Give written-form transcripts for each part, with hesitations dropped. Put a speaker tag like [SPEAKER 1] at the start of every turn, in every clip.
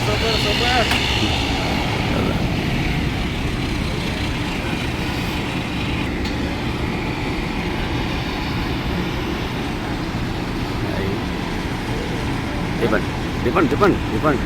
[SPEAKER 1] Super super.
[SPEAKER 2] చెప్పండి చెప్పండి చెప్పండి చెప్పండి.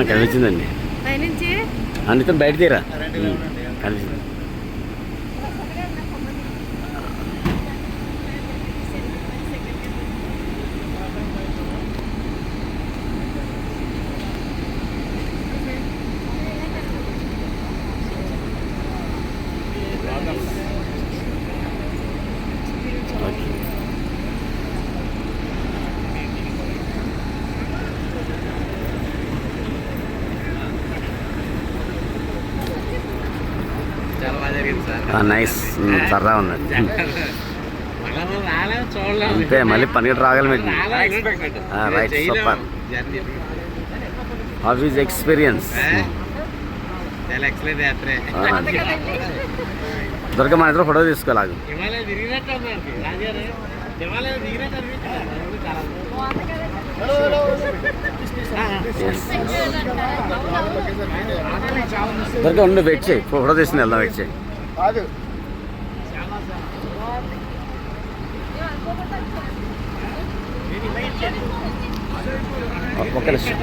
[SPEAKER 2] కనిపించిందండి. అందుతో బయట తీరా కనిపించింది. నైస్, సరదా ఉందండి. అంతే, మళ్ళీ పనిగట్టు రాగలం. Right, super. How is experience? దొరక మన ఇద్దరు ఫోటో తీసుకోలాగు. దొరక ఉండి వెయిట్ చేయి, ఫోటో తీసుకుని వెళ్దాం. వెయిట్ చేయి. ఒక్క నిమిషం.